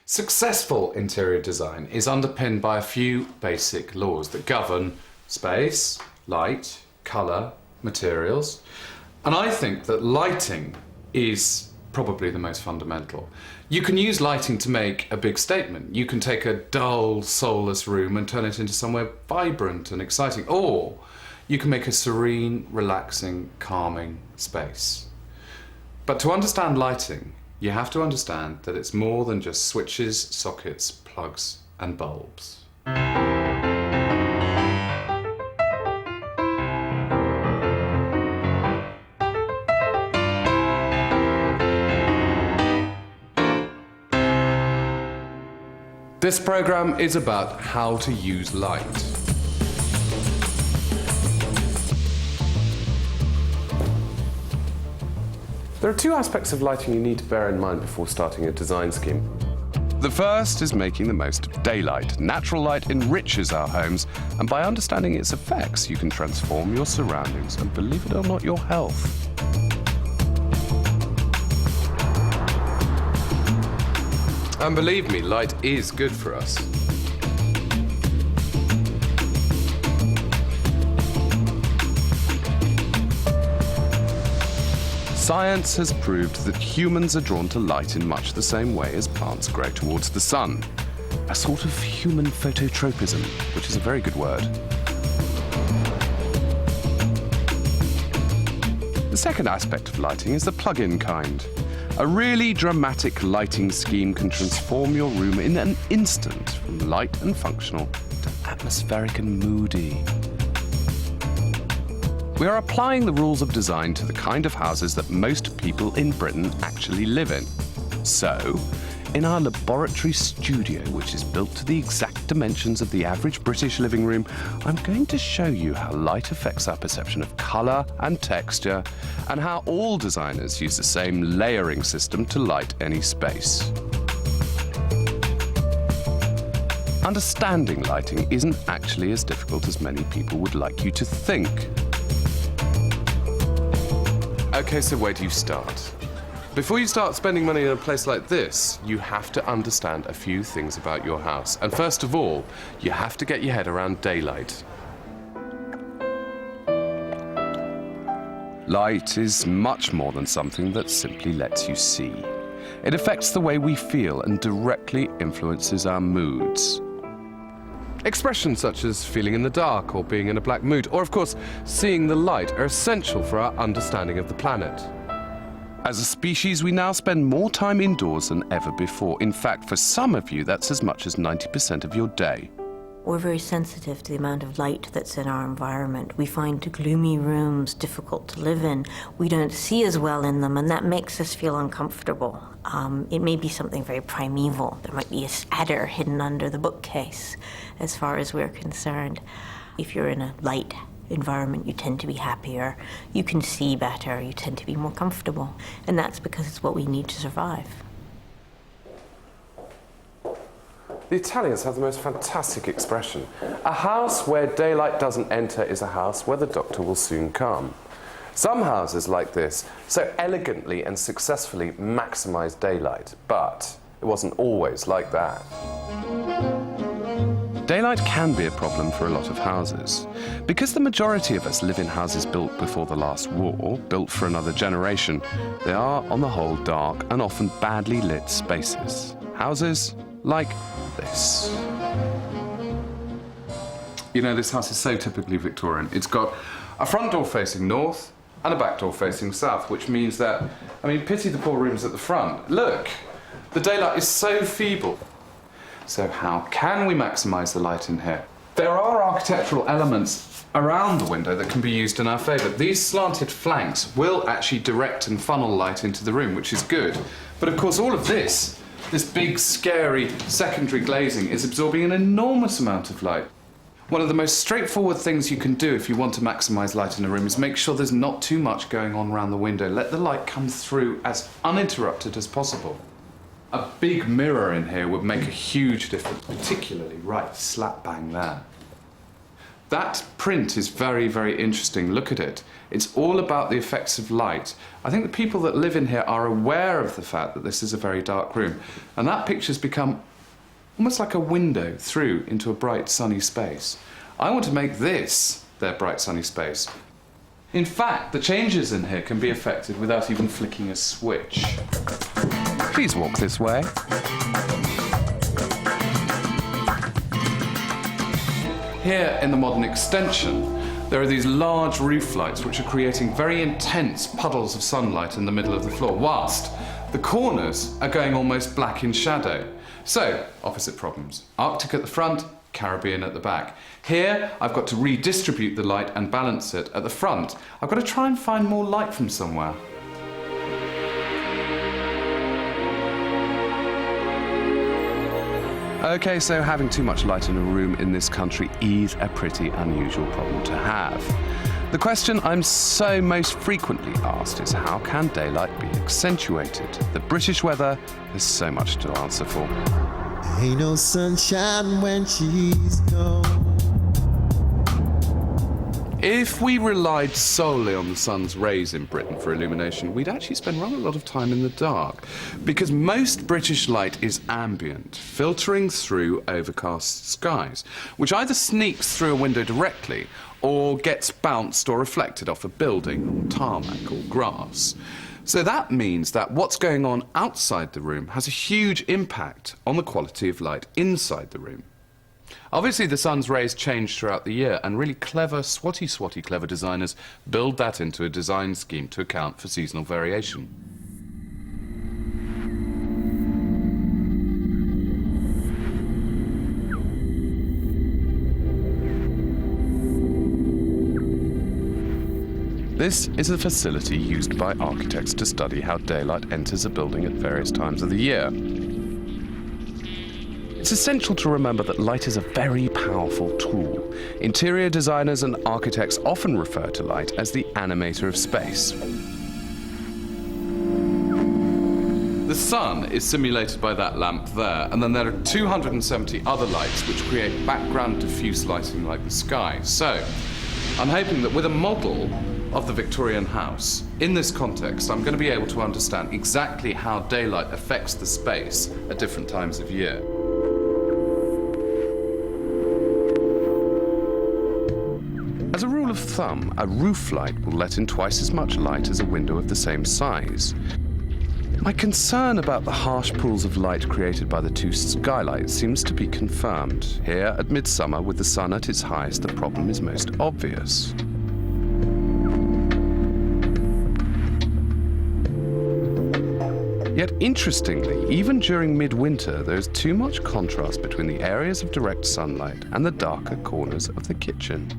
Successful interior design is underpinned by a few basic laws that govern space, light, colour, materials. And I think that lighting is probably the most fundamental. You can use lighting to make a big statement. You can take a dull, soulless room and turn it into somewhere vibrant and exciting. Or you can make a serene, relaxing, calming space. But to understand lighting, you have to understand that it's more than just switches, sockets, plugs, and bulbs. This program is about how to use light. There are two aspects of lighting you need to bear in mind before starting a design scheme. The first is making the most of daylight. Natural light enriches our homes, and by understanding its effects, you can transform your surroundings and, believe it or not, your health. And believe me, light is good for us. Science has proved that humans are drawn to light in much the same way as plants grow towards the sun. A sort of human phototropism, which is a very good word. The second aspect of lighting is the plug-in kind. A really dramatic lighting scheme can transform your room in an instant from light and functional to atmospheric and moody. We are applying the rules of design to the kind of houses that most people in Britain actually live in. So, in our laboratory studio, which is built to the exact dimensions of the average British living room, I'm going to show you how light affects our perception of colour and texture, and how all designers use the same layering system to light any space. Understanding lighting isn't actually as difficult as many people would like you to think. Okay, so where do you start? Before you start spending money in a place like this, you have to understand a few things about your house. And first of all, you have to get your head around daylight. Light is much more than something that simply lets you see. It affects the way we feel and directly influences our moods. Expressions such as feeling in the dark or being in a black mood, or of course, seeing the light, are essential for our understanding of the planet. As a species, we now spend more time indoors than ever before. In fact, for some of you, that's as much as 90% of your day. We're very sensitive to the amount of light that's in our environment. We find gloomy rooms difficult to live in. We don't see as well in them, and that makes us feel uncomfortable. It may be something very primeval. There might be a adder hidden under the bookcase, as far as we're concerned. If you're in a light environment, you tend to be happier, you can see better, you tend to be more comfortable. And that's because it's what we need to survive. The Italians have the most fantastic expression. A house where daylight doesn't enter is a house where the doctor will soon come. Some houses like this so elegantly and successfully maximize daylight, but it wasn't always like that. Daylight can be a problem for a lot of houses. Because the majority of us live in houses built before the last war, built for another generation, they are, on the whole, dark and often badly lit spaces. Houses like this. You know, this house is so typically Victorian. It's got a front door facing north and a back door facing south, which means that, I mean, pity the poor rooms at the front. Look, the daylight is so feeble. So how can we maximise the light in here? There are architectural elements around the window that can be used in our favour. These slanted flanks will actually direct and funnel light into the room, which is good. But of course all of this big, scary secondary glazing is absorbing an enormous amount of light. One of the most straightforward things you can do if you want to maximise light in a room is make sure there's not too much going on around the window. Let the light come through as uninterrupted as possible. A big mirror in here would make a huge difference, particularly right slap bang there. That print is very, very interesting. Look at it. It's all about the effects of light. I think the people that live in here are aware of the fact that this is a very dark room. And that picture's become almost like a window through into a bright, sunny space. I want to make this their bright, sunny space. In fact, the changes in here can be effected without even flicking a switch. Please walk this way. Here in the modern extension, there are these large roof lights which are creating very intense puddles of sunlight in the middle of the floor, whilst the corners are going almost black in shadow. So, opposite problems. Arctic at the front, Caribbean at the back. Here, I've got to redistribute the light and balance it. At the front, I've got to try and find more light from somewhere. Okay, so having too much light in a room in this country is a pretty unusual problem to have. The question I'm so most frequently asked is how can daylight be accentuated? The British weather is so much to answer for. Ain't no sunshine when she's gone. If we relied solely on the sun's rays in Britain for illumination, we'd actually spend rather a lot of time in the dark, because most British light is ambient, filtering through overcast skies, which either sneaks through a window directly or gets bounced or reflected off a building, or tarmac, or grass. So that means that what's going on outside the room has a huge impact on the quality of light inside the room. Obviously, the sun's rays change throughout the year, and really clever, swatty clever designers build that into a design scheme to account for seasonal variation. This is a facility used by architects to study how daylight enters a building at various times of the year. It's essential to remember that light is a very powerful tool. Interior designers and architects often refer to light as the animator of space. The sun is simulated by that lamp there, and then there are 270 other lights which create background diffuse lighting like the sky. So, I'm hoping that with a model of the Victorian house, in this context, I'm going to be able to understand exactly how daylight affects the space at different times of year. As a rule of thumb, a roof light will let in twice as much light as a window of the same size. My concern about the harsh pools of light created by the two skylights seems to be confirmed. Here, at midsummer, with the sun at its highest, the problem is most obvious. Yet, interestingly, even during midwinter, there is too much contrast between the areas of direct sunlight and the darker corners of the kitchen.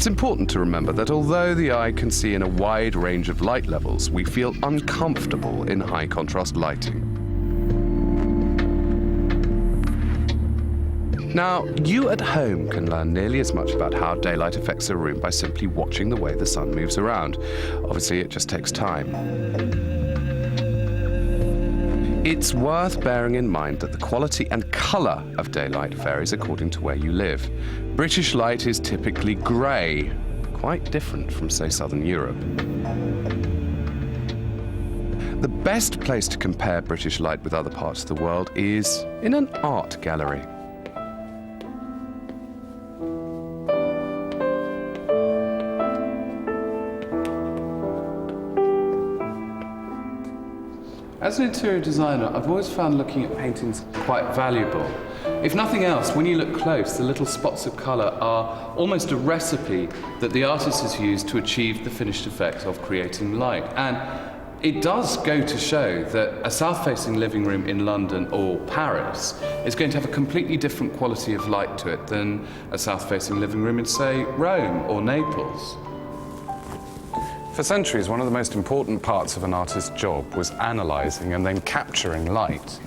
It's important to remember that although the eye can see in a wide range of light levels, we feel uncomfortable in high contrast lighting. Now, you at home can learn nearly as much about how daylight affects a room by simply watching the way the sun moves around. Obviously, it just takes time. It's worth bearing in mind that the quality and colour of daylight varies according to where you live. British light is typically grey, quite different from, say, Southern Europe. The best place to compare British light with other parts of the world is in an art gallery. As an interior designer, I've always found looking at paintings quite valuable. If nothing else, when you look close, the little spots of colour are almost a recipe that the artist has used to achieve the finished effect of creating light. And it does go to show that a south-facing living room in London or Paris is going to have a completely different quality of light to it than a south-facing living room in, say, Rome or Naples. For centuries, one of the most important parts of an artist's job was analysing and then capturing light.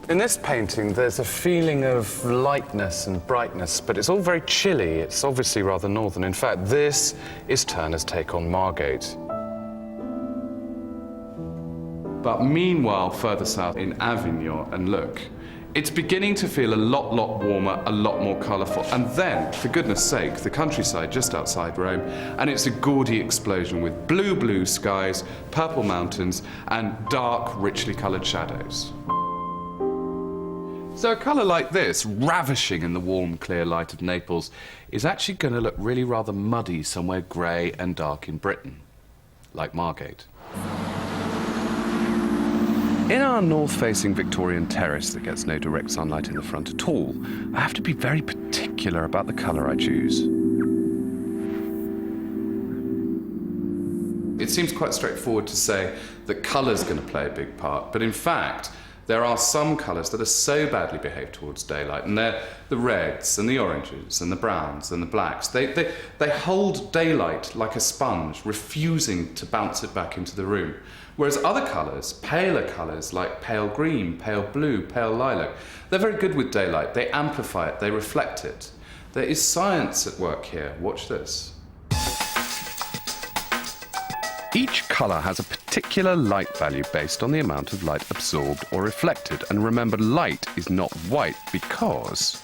In this painting, there's a feeling of lightness and brightness, but it's all very chilly. It's obviously rather northern. In fact, this is Turner's take on Margate. But meanwhile, further south in Avignon, and look, it's beginning to feel a lot warmer, a lot more colourful. And then, for goodness sake, the countryside just outside Rome, and it's a gaudy explosion with blue skies, purple mountains, and dark, richly coloured shadows. So a colour like this, ravishing in the warm, clear light of Naples, is actually going to look really rather muddy somewhere grey and dark in Britain, like Margate. In our north-facing Victorian terrace that gets no direct sunlight in the front at all, I have to be very particular about the colour I choose. It seems quite straightforward to say that colour's going to play a big part, but in fact, there are some colours that are so badly behaved towards daylight, and they're the reds and the oranges and the browns and the blacks. They hold daylight like a sponge, refusing to bounce it back into the room. Whereas other colours, paler colours like pale green, pale blue, pale lilac, they're very good with daylight. They amplify it, they reflect it. There is science at work here. Watch this. Each colour has a particular light value based on the amount of light absorbed or reflected. And remember, light is not white because,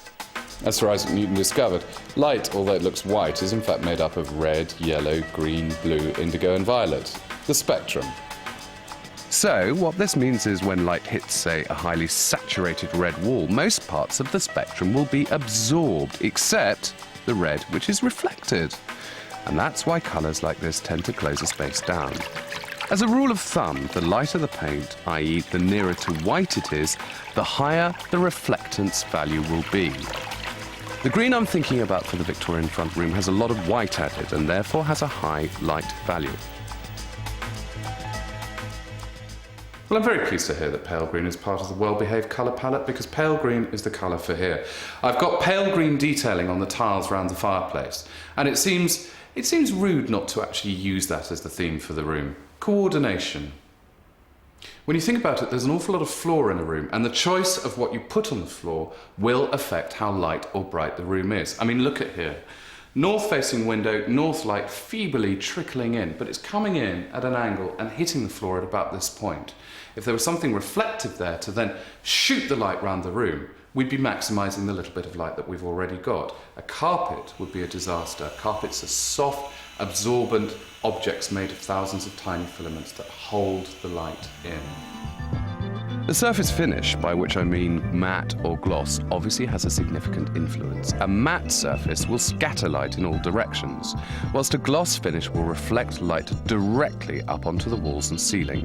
As Sir Isaac Newton discovered, light, although it looks white, is in fact made up of red, yellow, green, blue, indigo and violet. The spectrum. So, what this means is when light hits, say, a highly saturated red wall, most parts of the spectrum will be absorbed, except the red, which is reflected. And that's why colours like this tend to close a space down. As a rule of thumb, the lighter the paint, i.e. the nearer to white it is, the higher the reflectance value will be. The green I'm thinking about for the Victorian front room has a lot of white added and therefore has a high light value. Well, I'm very pleased to hear that pale green is part of the well-behaved colour palette, because pale green is the colour for here. I've got pale green detailing on the tiles around the fireplace, and it seems rude not to actually use that as the theme for the room. Coordination. When you think about it, there's an awful lot of floor in a room, and the choice of what you put on the floor will affect how light or bright the room is. I mean, look at here. North-facing window, north light feebly trickling in, but it's coming in at an angle and hitting the floor at about this point. If there was something reflective there to then shoot the light round the room, we'd be maximising the little bit of light that we've already got. A carpet would be a disaster. Carpets are soft, absorbent objects made of thousands of tiny filaments that hold the light in. The surface finish, by which I mean matte or gloss, obviously has a significant influence. A matte surface will scatter light in all directions, whilst a gloss finish will reflect light directly up onto the walls and ceiling.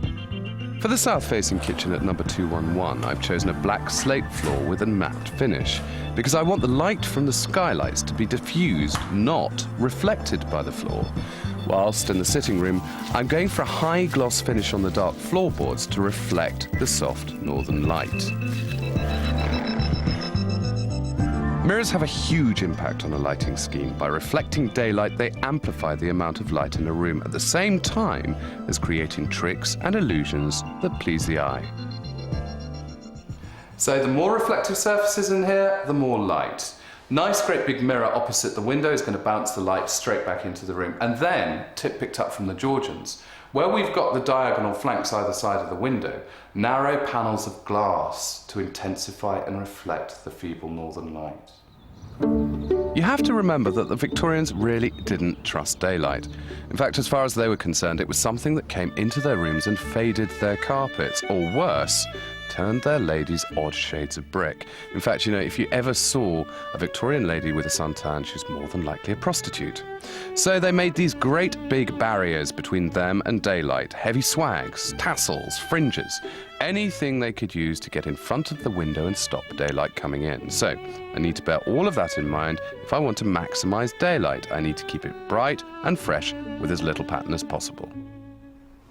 For the south-facing kitchen at number 211, I've chosen a black slate floor with a matte finish, because I want the light from the skylights to be diffused, not reflected by the floor. Whilst in the sitting room, I'm going for a high gloss finish on the dark floorboards to reflect the soft northern light. Mirrors have a huge impact on a lighting scheme. By reflecting daylight, they amplify the amount of light in a room at the same time as creating tricks and illusions that please the eye. So the more reflective surfaces in here, the more light. Nice great big mirror opposite the window is going to bounce the light straight back into the room. And then, tip picked up from the Georgians, where we've got the diagonal flanks either side of the window, narrow panels of glass to intensify and reflect the feeble northern light. You have to remember that the Victorians really didn't trust daylight. In fact, as far as they were concerned, it was something that came into their rooms and faded their carpets, or worse, turned their ladies odd shades of brick. In fact, you know, if you ever saw a Victorian lady with a suntan, she's more than likely a prostitute. So they made these great big barriers between them and daylight, heavy swags, tassels, fringes, anything they could use to get in front of the window and stop daylight coming in. So I need to bear all of that in mind. If I want to maximize daylight, I need to keep it bright and fresh with as little pattern as possible.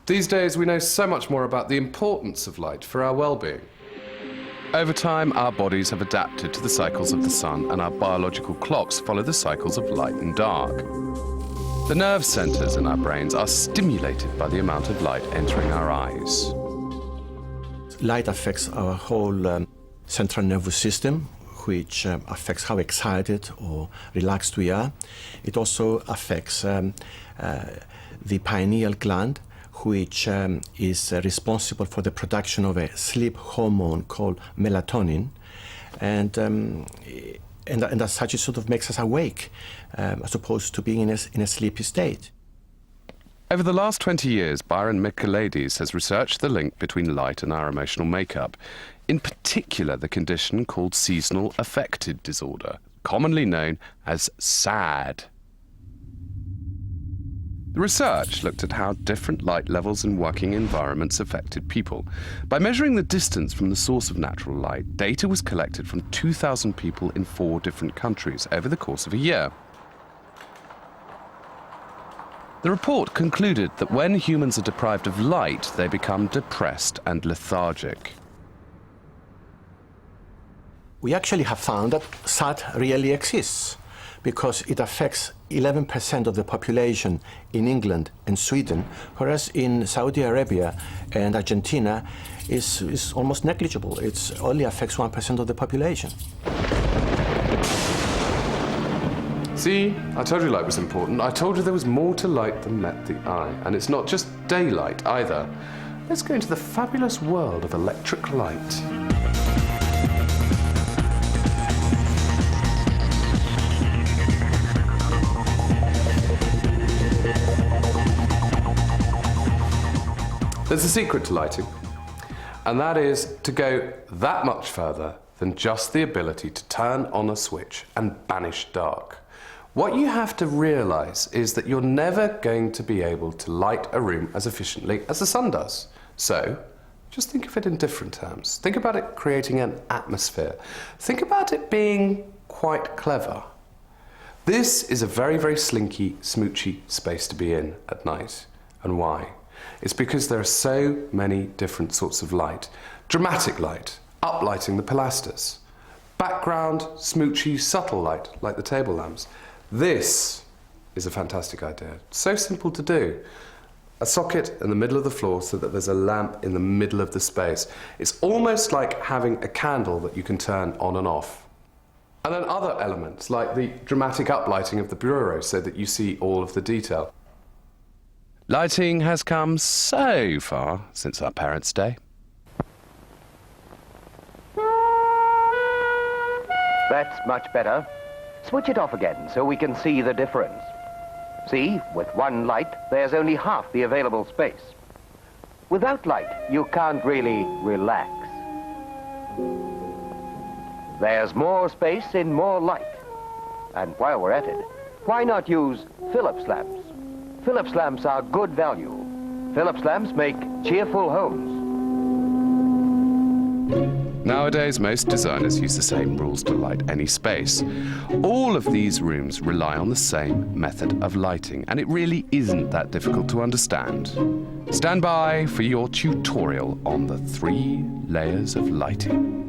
These days we know so much more about the importance of light for our well-being. Over time, our bodies have adapted to the cycles of the sun, and our biological clocks follow the cycles of light and dark. The nerve centers in our brains are stimulated by the amount of light entering our eyes. Light affects our whole central nervous system, which affects how excited or relaxed we are. It also affects the pineal gland, which is responsible for the production of a sleep hormone called melatonin. And as such, it sort of makes us awake, as opposed to being in a sleepy state. Over the last 20 years, Byron Michaelides has researched the link between light and our emotional makeup, in particular the condition called seasonal affective disorder, commonly known as SAD. The research looked at how different light levels and working environments affected people. By measuring the distance from the source of natural light, data was collected from 2,000 people in 4 different countries over the course of a year. The report concluded that when humans are deprived of light, they become depressed and lethargic. We actually have found that SAD really exists, because it affects 11% of the population in England and Sweden, whereas in Saudi Arabia and Argentina is almost negligible. It only affects 1% of the population. See, I told you light was important. I told you there was more to light than met the eye. And it's not just daylight either. Let's go into the fabulous world of electric light. There's a secret to lighting, and that is to go that much further than just the ability to turn on a switch and banish dark. What you have to realise is that you're never going to be able to light a room as efficiently as the sun does. So, just think of it in different terms. Think about it creating an atmosphere. Think about it being quite clever. This is a very, very slinky, smoochy space to be in at night. And why? It's because there are so many different sorts of light. Dramatic light, uplighting the pilasters. Background, smoochy, subtle light, like the table lamps. This is a fantastic idea. So simple to do. A socket in the middle of the floor so that there's a lamp in the middle of the space. It's almost like having a candle that you can turn on and off. And then other elements, like the dramatic uplighting of the bureau so that you see all of the detail. Lighting has come so far since our parents' day. That's much better. Switch it off again so we can see the difference. See, with one light, there's only half the available space. Without light, you can't really relax. There's more space in more light. And while we're at it, why not use Philips lamps? Philips lamps are good value. Philips lamps make cheerful homes. Nowadays, most designers use the same rules to light any space. All of these rooms rely on the same method of lighting, and it really isn't that difficult to understand. Stand by for your tutorial on the 3 layers of lighting.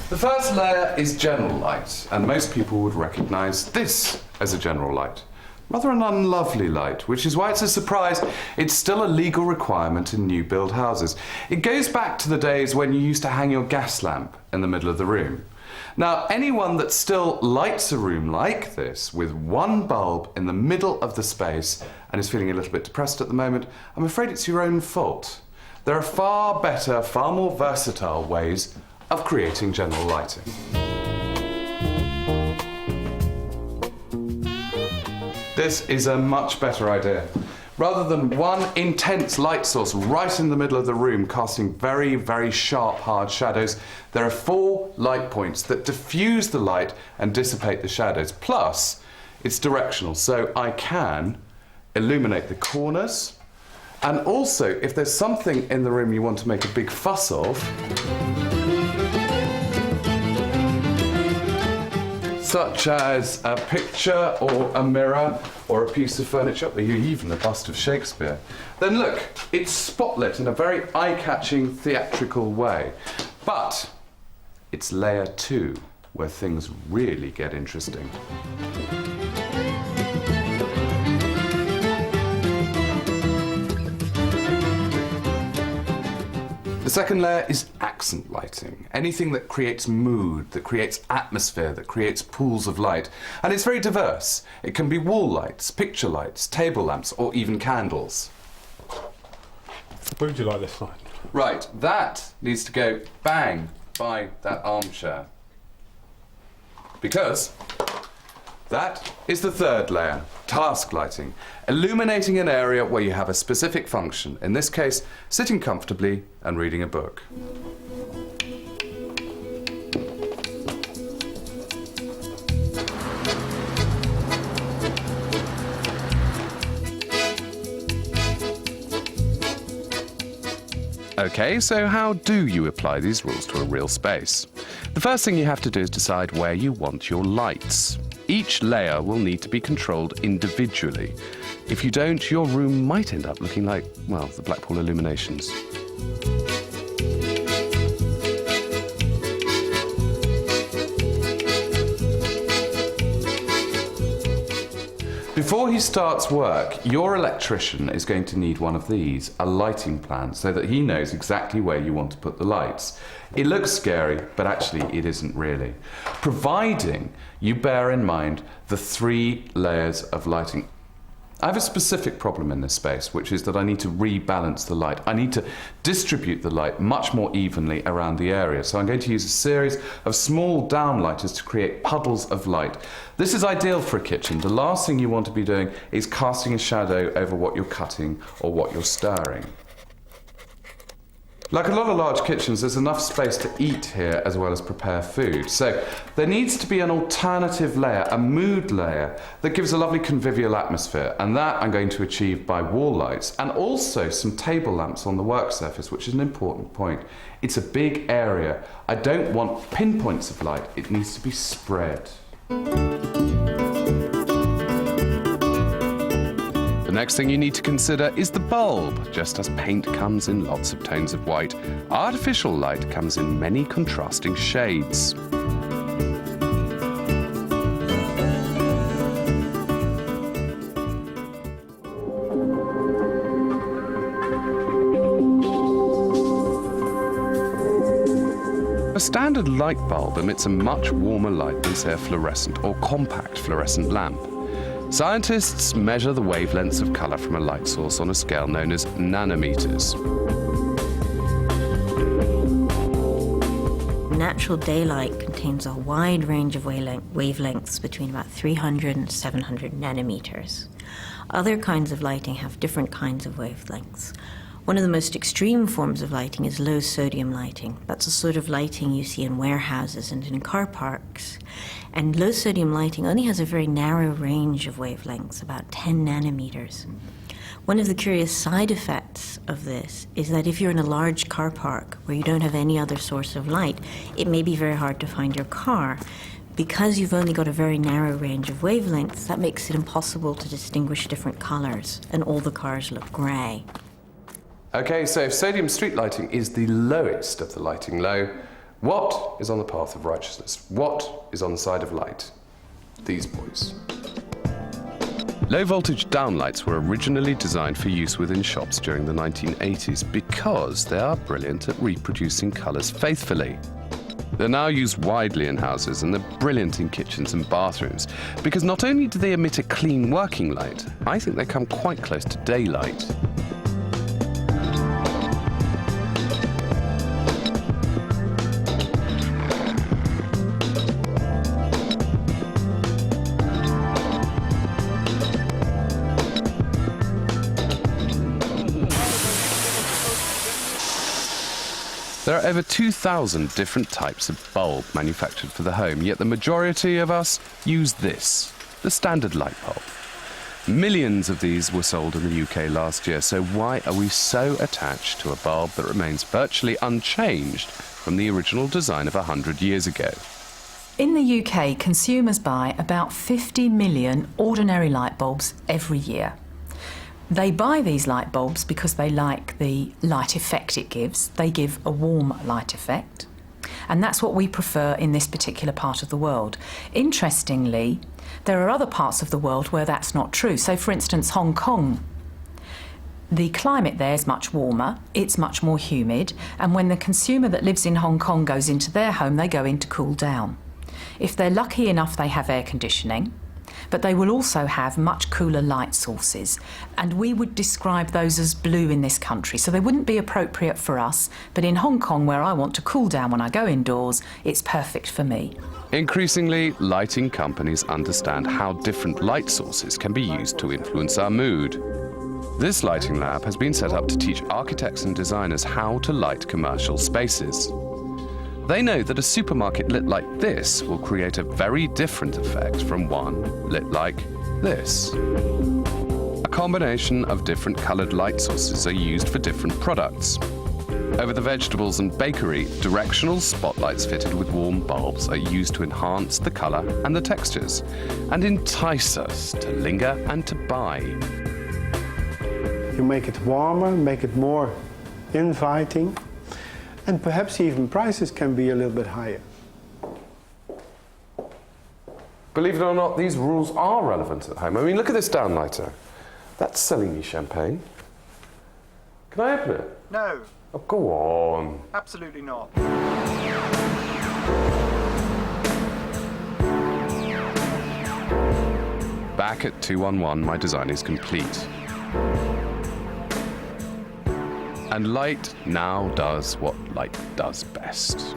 The first layer is general light, and most people would recognize this as a general light. Rather an unlovely light, which is why it's a surprise it's still a legal requirement in new build houses. It goes back to the days when you used to hang your gas lamp in the middle of the room. Now, anyone that still lights a room like this with one bulb in the middle of the space and is feeling a little bit depressed at the moment, I'm afraid it's your own fault. There are far better, far more versatile ways of creating general lighting. This is a much better idea. Rather than one intense light source right in the middle of the room casting very, very sharp, hard shadows, there are 4 light points that diffuse the light and dissipate the shadows. Plus, it's directional, so I can illuminate the corners, and also, if there's something in the room you want to make a big fuss of, such as a picture or a mirror or a piece of furniture, or even a bust of Shakespeare, then look, it's spotlit in a very eye-catching theatrical way. But it's layer 2 where things really get interesting. The The second layer is accent lighting, anything that creates mood, that creates atmosphere, that creates pools of light. And it's very diverse. It can be wall lights, picture lights, table lamps, or even candles. Where would you like this light? Right, that needs to go bang by that armchair. Because that is the third layer, task lighting, illuminating an area where you have a specific function, in this case, sitting comfortably and reading a book. Okay, so how do you apply these rules to a real space? The first thing you have to do is decide where you want your lights. Each layer will need to be controlled individually. If you don't, your room might end up looking like, well, the Blackpool Illuminations. Before he starts work, your electrician is going to need one of these, a lighting plan, so that he knows exactly where you want to put the lights. It looks scary, but actually it isn't really. Providing you bear in mind the 3 layers of lighting. I have a specific problem in this space, which is that I need to rebalance the light. I need to distribute the light much more evenly around the area. So I'm going to use a series of small downlighters to create puddles of light. This is ideal for a kitchen. The last thing you want to be doing is casting a shadow over what you're cutting or what you're stirring. Like a lot of large kitchens, there's enough space to eat here as well as prepare food. So there needs to be an alternative layer, a mood layer, that gives a lovely convivial atmosphere. And that I'm going to achieve by wall lights and also some table lamps on the work surface, which is an important point. It's a big area. I don't want pinpoints of light. It needs to be spread. The next thing you need to consider is the bulb. Just as paint comes in lots of tones of white, artificial light comes in many contrasting shades. A standard light bulb emits a much warmer light than, say, a fluorescent or compact fluorescent lamp. Scientists measure the wavelengths of colour from a light source on a scale known as nanometers. Natural daylight contains a wide range of wavelengths between about 300 and 700 nanometers. Other kinds of lighting have different kinds of wavelengths. One of the most extreme forms of lighting is low sodium lighting. That's the sort of lighting you see in warehouses and in car parks. And low sodium lighting only has a very narrow range of wavelengths, about 10 nanometers. One of the curious side effects of this is that if you're in a large car park where you don't have any other source of light, it may be very hard to find your car. Because you've only got a very narrow range of wavelengths, that makes it impossible to distinguish different colors, and all the cars look grey. Okay, so if sodium street lighting is the lowest of the lighting low, what is on the path of righteousness? What is on the side of light? These boys. Low voltage downlights were originally designed for use within shops during the 1980s because they are brilliant at reproducing colours faithfully. They're now used widely in houses and they're brilliant in kitchens and bathrooms because not only do they emit a clean working light, I think they come quite close to daylight. There are over 2,000 different types of bulb manufactured for the home, yet the majority of us use this, the standard light bulb. Millions of these were sold in the UK last year, so why are we so attached to a bulb that remains virtually unchanged from the original design of 100 years ago? In the UK, consumers buy about 50 million ordinary light bulbs every year. They buy these light bulbs because they like the light effect it gives. They give a warm light effect. And that's what we prefer in this particular part of the world. Interestingly, there are other parts of the world where that's not true. So, for instance, Hong Kong. The climate there is much warmer, it's much more humid, and when the consumer that lives in Hong Kong goes into their home, they go in to cool down. If they're lucky enough, they have air conditioning, but they will also have much cooler light sources, and we would describe those as blue in this country, so they wouldn't be appropriate for us, but in Hong Kong, where I want to cool down when I go indoors, it's perfect for me. Increasingly, lighting companies understand how different light sources can be used to influence our mood. This lighting lab has been set up to teach architects and designers how to light commercial spaces. They know that a supermarket lit like this will create a very different effect from one lit like this. A combination of different coloured light sources are used for different products. Over the vegetables and bakery, directional spotlights fitted with warm bulbs are used to enhance the colour and the textures and entice us to linger and to buy. You make it warmer, make it more inviting, and perhaps even prices can be a little bit higher. Believe it or not, these rules are relevant at home. I mean, look at this downlighter. That's selling me champagne. Can I open it? No. Oh, go on. Absolutely not. Back at 211, my design is complete. And light now does what light does best,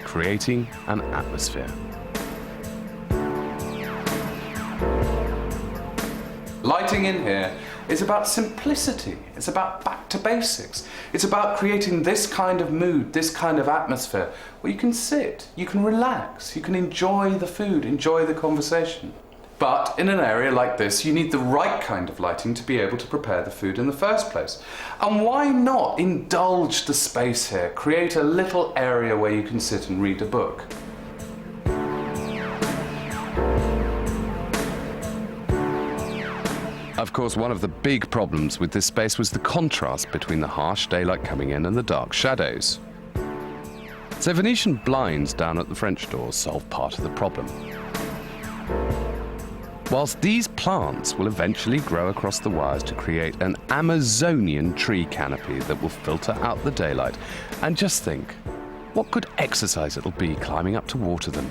creating an atmosphere. Lighting in here is about simplicity. It's about back to basics. It's about creating this kind of mood, this kind of atmosphere where you can sit, you can relax, you can enjoy the food, enjoy the conversation. But in an area like this, you need the right kind of lighting to be able to prepare the food in the first place. And why not indulge the space here? Create a little area where you can sit and read a book. Of course, one of the big problems with this space was the contrast between the harsh daylight coming in and the dark shadows. So Venetian blinds down at the French doors solve part of the problem. Whilst these plants will eventually grow across the wires to create an Amazonian tree canopy that will filter out the daylight. And just think, what good exercise it'll be climbing up to water them.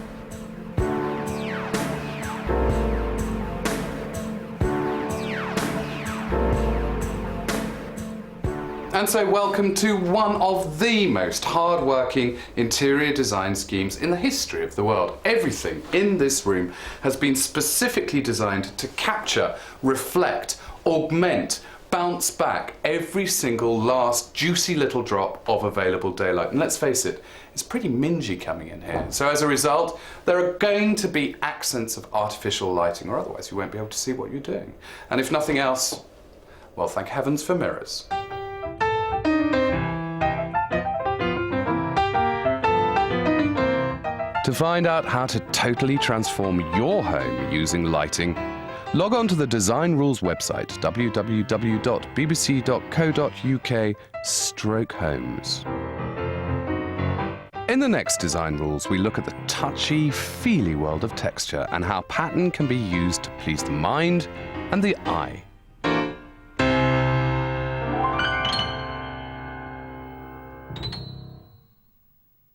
And so welcome to one of the most hard-working interior design schemes in the history of the world. Everything in this room has been specifically designed to capture, reflect, augment, bounce back every single last juicy little drop of available daylight. And let's face it, it's pretty mingy coming in here. So as a result, there are going to be accents of artificial lighting, or otherwise you won't be able to see what you're doing. And if nothing else, well, thank heavens for mirrors. To find out how to totally transform your home using lighting, log on to the Design Rules website, www.bbc.co.uk/homes. In the next Design Rules, we look at the touchy, feely world of texture and how pattern can be used to please the mind and the eye.